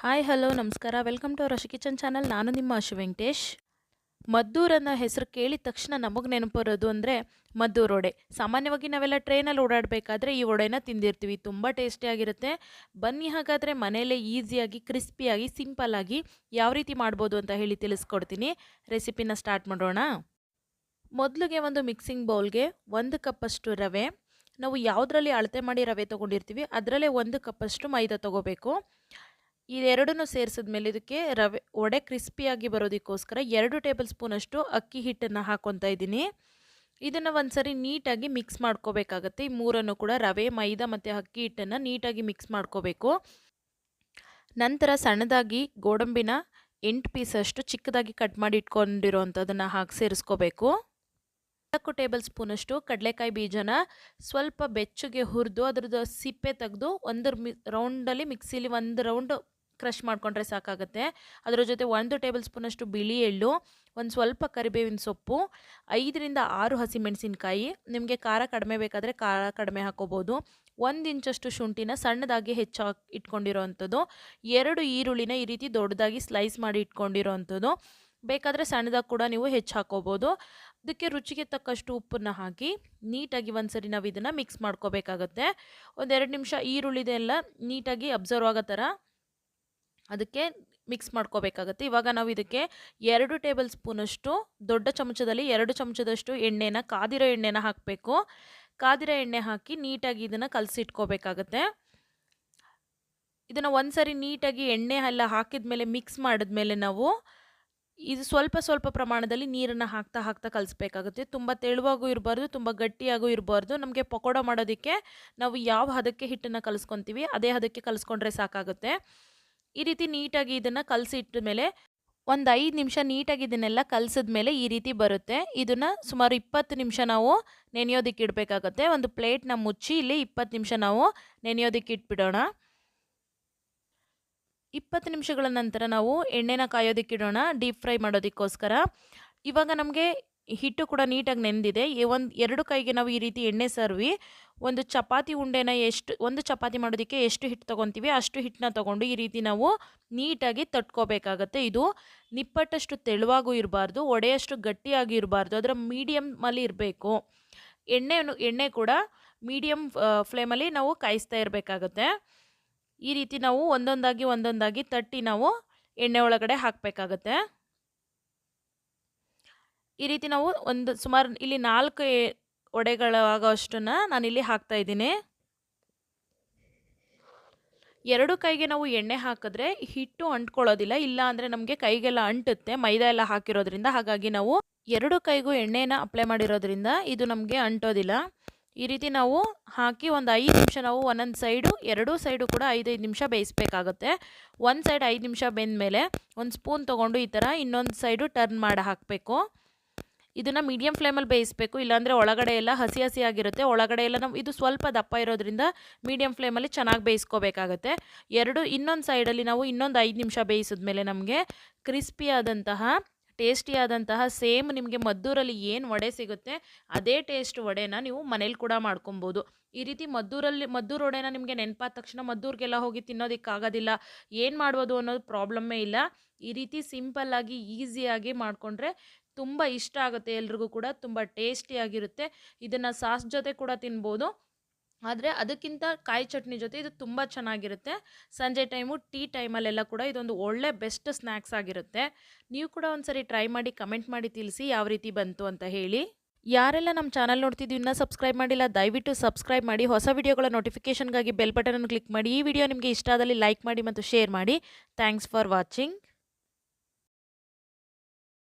Hi hello ನಮಸ್ಕಾರ welcome to our Ashu kitchen channel. ನಾನು ನಿಮ್ಮ ಅಶು ವೆಂಕಟೇಶ್. ಮದ್ದೂರು ಅನ್ನೋ ಹೆಸರು ಕೇಳಿದ ತಕ್ಷಣ ನಮಗೆ ನೆನಪು ಬರೋದು ಅಂದರೆ ಮದ್ದೂರು ವಡೆ. ಸಾಮಾನ್ಯವಾಗಿ ನಾವೆಲ್ಲ ಟ್ರೈನಲ್ಲಿ ಓಡಾಡಬೇಕಾದ್ರೆ ಈ ವಡೆನ ತಿಂದಿರ್ತೀವಿ. ತುಂಬ ಟೇಸ್ಟಿಯಾಗಿರುತ್ತೆ. ಬನ್ನಿ ಹಾಗಾದರೆ ಮನೆಯಲ್ಲೇ ಈಸಿಯಾಗಿ ಕ್ರಿಸ್ಪಿಯಾಗಿ ಸಿಂಪಲ್ಲಾಗಿ ಯಾವ ರೀತಿ ಮಾಡ್ಬೋದು ಅಂತ ಹೇಳಿ ತಿಳಿಸ್ಕೊಡ್ತೀನಿ. ರೆಸಿಪಿನ ಸ್ಟಾರ್ಟ್ ಮಾಡೋಣ. ಮೊದಲಿಗೆ ಒಂದು ಮಿಕ್ಸಿಂಗ್ ಬೌಲ್ಗೆ 1 ಕಪ್ಪಷ್ಟು ರವೆ, ನಾವು ಯಾವುದರಲ್ಲಿ ಅಳತೆ ಮಾಡಿ ರವೆ ತೊಗೊಂಡಿರ್ತೀವಿ ಅದರಲ್ಲೇ 1 ಕಪ್ಪಷ್ಟು ಮೈದಾ ತೊಗೋಬೇಕು. ಇದೆರಡನ್ನೂ ಸೇರಿಸಿದ್ಮೇಲೆ ಇದಕ್ಕೆ ರವೆ ವಡೆ ಕ್ರಿಸ್ಪಿಯಾಗಿ ಬರೋದಕ್ಕೋಸ್ಕರ 2 ಟೇಬಲ್ ಸ್ಪೂನಷ್ಟು ಅಕ್ಕಿ ಹಿಟ್ಟನ್ನು ಹಾಕ್ಕೊತಾ ಇದ್ದೀನಿ. ಇದನ್ನು ಒಂದ್ಸರಿ ನೀಟಾಗಿ ಮಿಕ್ಸ್ ಮಾಡ್ಕೋಬೇಕಾಗತ್ತೆ. ಈ ಮೂರನ್ನು ಕೂಡ ರವೆ, ಮೈದಾ ಮತ್ತು ಅಕ್ಕಿ ಹಿಟ್ಟನ್ನು ನೀಟಾಗಿ ಮಿಕ್ಸ್ ಮಾಡ್ಕೋಬೇಕು. ನಂತರ ಸಣ್ಣದಾಗಿ ಗೋಡಂಬಿನ 8 ಪೀಸಷ್ಟು ಚಿಕ್ಕದಾಗಿ ಕಟ್ ಮಾಡಿ ಇಟ್ಕೊಂಡಿರೋವಂಥದ್ದನ್ನು ಹಾಕಿ ಸೇರಿಸ್ಕೋಬೇಕು. 4 ಟೇಬಲ್ ಸ್ಪೂನಷ್ಟು ಕಡಲೆಕಾಯಿ ಬೀಜನ ಸ್ವಲ್ಪ ಬೆಚ್ಚಗೆ ಹುರಿದು ಅದರದ್ದು ಸಿಪ್ಪೆ ತೆಗೆದು ರೌಂಡಲ್ಲಿ ಮಿಕ್ಸಿಲಿ 1 ರೌಂಡ್ ಕ್ರಷ್ ಮಾಡಿಕೊಂಡ್ರೆ ಸಾಕಾಗುತ್ತೆ. ಅದರ ಜೊತೆ 1 ಟೇಬಲ್ ಸ್ಪೂನಷ್ಟು ಬಿಳಿ ಎಳ್ಳು, ಒಂದು ಸ್ವಲ್ಪ ಕರಿಬೇವಿನ ಸೊಪ್ಪು, 5 ರಿಂದ 6 ಹಸಿಮೆಣಸಿನಕಾಯಿ, ನಿಮಗೆ ಖಾರ ಕಡಿಮೆ ಬೇಕಾದರೆ ಖಾರ ಕಡಿಮೆ ಹಾಕೋಬೋದು, 1 ಇಂಚಷ್ಟು ಶುಂಠಿನ ಸಣ್ಣದಾಗಿ ಇಟ್ಕೊಂಡಿರೋ ಅಂಥದ್ದು, 2 ಈರುಳ್ಳಿನ ಈ ರೀತಿ ದೊಡ್ಡದಾಗಿ ಸ್ಲೈಸ್ ಮಾಡಿ ಇಟ್ಕೊಂಡಿರೋ ಅಂಥದ್ದು, ಬೇಕಾದರೆ ಸಣ್ಣದಾಗಿ ಕೂಡ ನೀವು ಹೆಚ್ಚು ಹಾಕೋಬೋದು. ಅದಕ್ಕೆ ರುಚಿಗೆ ತಕ್ಕಷ್ಟು ಉಪ್ಪನ್ನು ಹಾಕಿ ನೀಟಾಗಿ ಒಂದ್ಸರಿ ನಾವು ಇದನ್ನು ಮಿಕ್ಸ್ ಮಾಡ್ಕೋಬೇಕಾಗತ್ತೆ. 1-2 ನಿಮಿಷ ಈರುಳ್ಳಿದೆಲ್ಲ ನೀಟಾಗಿ ಅಬ್ಸರ್ವ್ ಆಗೋ ಥರ ಅದಕ್ಕೆ ಮಿಕ್ಸ್ ಮಾಡ್ಕೋಬೇಕಾಗತ್ತೆ. ಇವಾಗ ನಾವು ಇದಕ್ಕೆ 2 ಟೇಬಲ್ ಸ್ಪೂನಷ್ಟು ದೊಡ್ಡ ಚಮಚದಲ್ಲಿ 2 ಚಮಚದಷ್ಟು ಎಣ್ಣೆನ ಕಾದಿರೋ ಎಣ್ಣೆನ ಹಾಕಬೇಕು. ಕಾದಿರೋ ಎಣ್ಣೆ ಹಾಕಿ ನೀಟಾಗಿ ಇದನ್ನು ಕಲಸಿಟ್ಕೋಬೇಕಾಗತ್ತೆ. ಇದನ್ನು ಒಂದ್ಸರಿ ನೀಟಾಗಿ ಎಣ್ಣೆ ಎಲ್ಲ ಹಾಕಿದ ಮೇಲೆ ಮಿಕ್ಸ್ ಮಾಡಿದ್ಮೇಲೆ ನಾವು ಇದು ಸ್ವಲ್ಪ ಸ್ವಲ್ಪ ಪ್ರಮಾಣದಲ್ಲಿ ನೀರನ್ನು ಹಾಕ್ತಾ ಕಲಿಸ್ಬೇಕಾಗುತ್ತೆ. ತುಂಬ ತೆಳುವಾಗೂ ಇರಬಾರ್ದು, ತುಂಬ ಗಟ್ಟಿಯಾಗೂ ಇರಬಾರ್ದು. ನಮಗೆ ಪಕೋಡ ಮಾಡೋದಕ್ಕೆ ನಾವು ಯಾವ ಹದಕ್ಕೆ ಹಿಟ್ಟನ್ನು ಕಲಿಸ್ಕೊತೀವಿ ಅದೇ ಹದಕ್ಕೆ ಕಲಿಸ್ಕೊಂಡ್ರೆ ಸಾಕಾಗುತ್ತೆ. ಈ ರೀತಿ ನೀಟಾಗಿ ಇದನ್ನು ಕಲಸಿಟ್ಟ ಮೇಲೆ ಒಂದು 5 ನಿಮಿಷ ನೀಟಾಗಿ ಇದನ್ನೆಲ್ಲ ಕಲಸಿದ್ಮೇಲೆ ಈ ರೀತಿ ಬರುತ್ತೆ. ಇದನ್ನು ಸುಮಾರು 20 ನಿಮಿಷ ನಾವು ನೆನೆಯೋದಕ್ಕೆ ಇಡಬೇಕಾಗತ್ತೆ. ಒಂದು ಪ್ಲೇಟ್ನ ಮುಚ್ಚಿ ಇಲ್ಲಿ 20 ನಿಮಿಷ ನಾವು ನೆನೆಯೋದಕ್ಕೆ ಇಟ್ಬಿಡೋಣ. 20 ನಿಮಿಷಗಳ ನಂತರ ನಾವು ಎಣ್ಣೆನ ಕಾಯೋದಕ್ಕೆ ಇಡೋಣ ಡೀಪ್ ಫ್ರೈ ಮಾಡೋದಕ್ಕೋಸ್ಕರ. ಇವಾಗ ನಮಗೆ ಹಿಟ್ಟು ಕೂಡ ನೀಟಾಗಿ ನೆಂದಿದೆ. 2 ಕೈಗೆ ನಾವು ಈ ರೀತಿ ಎಣ್ಣೆ ಸರಿವಿ ಒಂದು ಚಪಾತಿ ಉಂಡೆನ ಒಂದು ಚಪಾತಿ ಮಾಡೋದಕ್ಕೆ ಎಷ್ಟು ಹಿಟ್ಟು ತೊಗೊತೀವಿ ಅಷ್ಟು ಹಿಟ್ಟನ್ನ ತೊಗೊಂಡು ಈ ರೀತಿ ನಾವು ನೀಟಾಗಿ ತಟ್ಕೋಬೇಕಾಗತ್ತೆ. ಇದು ನಿಪ್ಪಟ್ಟಷ್ಟು ತೆಳುವಾಗೂ ಇರಬಾರ್ದು, ಒಡೆಯಷ್ಟು ಗಟ್ಟಿಯಾಗಿ ಇರಬಾರ್ದು, ಅದರ ಮೀಡಿಯಮಲ್ಲಿ ಇರಬೇಕು. ಎಣ್ಣೆ ಕೂಡ ಮೀಡಿಯಮ್ ಫ್ಲೇಮಲ್ಲಿ ನಾವು ಕಾಯಿಸ್ತಾ ಇರಬೇಕಾಗತ್ತೆ. ಈ ರೀತಿ ನಾವು ಒಂದೊಂದಾಗಿ ತಟ್ಟಿ ನಾವು ಎಣ್ಣೆ ಒಳಗಡೆ ಹಾಕಬೇಕಾಗತ್ತೆ. ಈ ರೀತಿ ನಾವು ಸುಮಾರು ಇಲ್ಲಿ 4 ವಡೆಗಳಾಗೋಷ್ಟನ್ನು ನಾನಿಲ್ಲಿ ಹಾಕ್ತಾ ಇದ್ದೀನಿ. 2 ಕೈಗೆ ನಾವು ಎಣ್ಣೆ ಹಾಕಿದ್ರೆ ಹಿಟ್ಟು ಅಂಟ್ಕೊಳ್ಳೋದಿಲ್ಲ, ಇಲ್ಲ ಅಂದರೆ ನಮಗೆ ಕೈಗೆಲ್ಲ ಅಂಟುತ್ತೆ ಮೈದಾ ಎಲ್ಲ ಹಾಕಿರೋದ್ರಿಂದ. ಹಾಗಾಗಿ ನಾವು 2 ಕೈಗೂ ಎಣ್ಣೆನ ಅಪ್ಲೈ ಮಾಡಿರೋದ್ರಿಂದ ಇದು ನಮಗೆ ಅಂಟೋದಿಲ್ಲ. ಈ ರೀತಿ ನಾವು ಹಾಕಿ ಒಂದು 5 ನಿಮಿಷ ನಾವು ಒಂದೊಂದು ಸೈಡು 2 ಸೈಡು ಕೂಡ 5 ನಿಮಿಷ ಬೇಯಿಸಬೇಕಾಗುತ್ತೆ. ಒಂದು ಸೈಡ್ 5 ನಿಮಿಷ ಬೆಂದಮೇಲೆ ಒಂದು ಸ್ಪೂನ್ ತೊಗೊಂಡು ಈ ಥರ ಇನ್ನೊಂದು ಸೈಡು ಟರ್ನ್ ಮಾಡಿ ಹಾಕಬೇಕು. ಇದನ್ನು ಮೀಡಿಯಮ್ ಫ್ಲೇಮಲ್ಲಿ ಬೇಯಿಸಬೇಕು, ಇಲ್ಲಾಂದರೆ ಒಳಗಡೆ ಎಲ್ಲ ಹಸಿ ಆಗಿರುತ್ತೆ. ಒಳಗಡೆ ಎಲ್ಲ ನಾವು ಇದು ಸ್ವಲ್ಪ ದಪ್ಪ ಇರೋದ್ರಿಂದ ಮೀಡಿಯಮ್ ಫ್ಲೇಮಲ್ಲಿ ಚೆನ್ನಾಗಿ ಬೇಯಿಸ್ಕೋಬೇಕಾಗತ್ತೆ. ಇನ್ನೊಂದು ಸೈಡಲ್ಲಿ ನಾವು ಇನ್ನೊಂದು 5 ನಿಮಿಷ ಬೇಯಿಸಿದ್ಮೇಲೆ ನಮಗೆ ಕ್ರಿಸ್ಪಿಯಾದಂತಹ ಟೇಸ್ಟಿಯಾದಂತಹ ಸೇಮ್ ನಿಮಗೆ ಮದ್ದೂರಲ್ಲಿ ಏನು ವಡೆ ಸಿಗುತ್ತೆ ಅದೇ ಟೇಸ್ಟ್ ವಡೆನ ನೀವು ಮನೇಲಿ ಕೂಡ ಮಾಡ್ಕೊಬೋದು. ಈ ರೀತಿ ಮದ್ದೂರು ವಡೆನ ನಿಮಗೆ ನೆನಪಾದ ತಕ್ಷಣ ಮದ್ದೂರಿಗೆಲ್ಲ ಹೋಗಿ ತಿನ್ನೋದಕ್ಕಾಗೋದಿಲ್ಲ, ಏನು ಮಾಡ್ಬೋದು ಅನ್ನೋದು ಪ್ರಾಬ್ಲಮ್ಮೇ ಇಲ್ಲ. ಈ ರೀತಿ ಸಿಂಪಲ್ಲಾಗಿ ಈಸಿಯಾಗಿ ಮಾಡಿಕೊಂಡ್ರೆ ತುಂಬ ಇಷ್ಟ ಆಗುತ್ತೆ ಎಲ್ರಿಗೂ ಕೂಡ, ತುಂಬ ಟೇಸ್ಟಿಯಾಗಿರುತ್ತೆ. ಇದನ್ನು ಸಾಸ್ ಜೊತೆ ಕೂಡ ತಿನ್ಬೋದು, ಆದರೆ ಅದಕ್ಕಿಂತ ಕಾಯಿ ಚಟ್ನಿ ಜೊತೆ ಇದು ತುಂಬ ಚೆನ್ನಾಗಿರುತ್ತೆ. ಸಂಜೆ ಟೈಮು ಟೀ ಟೈಮಲ್ಲೆಲ್ಲ ಕೂಡ ಇದೊಂದು ಒಳ್ಳೆ ಬೆಸ್ಟ್ ಸ್ನ್ಯಾಕ್ಸ್ ಆಗಿರುತ್ತೆ. ನೀವು ಕೂಡ ಒಂದ್ಸರಿ ಟ್ರೈ ಮಾಡಿ ಕಮೆಂಟ್ ಮಾಡಿ ತಿಳಿಸಿ ಯಾವ ರೀತಿ ಬಂತು ಅಂತ ಹೇಳಿ. ಯಾರೆಲ್ಲ ನಮ್ಮ ಚಾನಲ್ ನೋಡ್ತಿದ್ದೀವಿ ಇನ್ನೂ ಸಬ್ಸ್ಕ್ರೈಬ್ ಮಾಡಿಲ್ಲ ದಯವಿಟ್ಟು ಸಬ್ಸ್ಕ್ರೈಬ್ ಮಾಡಿ. ಹೊಸ ವಿಡಿಯೋಗಳ ನೋಟಿಫಿಕೇಷನ್ಗಾಗಿ ಬೆಲ್ ಬಟನನ್ನು ಕ್ಲಿಕ್ ಮಾಡಿ. ಈ ವಿಡಿಯೋ ನಿಮಗೆ ಇಷ್ಟ ಆದಲ್ಲಿ ಲೈಕ್ ಮಾಡಿ ಮತ್ತು ಶೇರ್ ಮಾಡಿ. Thanks for watching.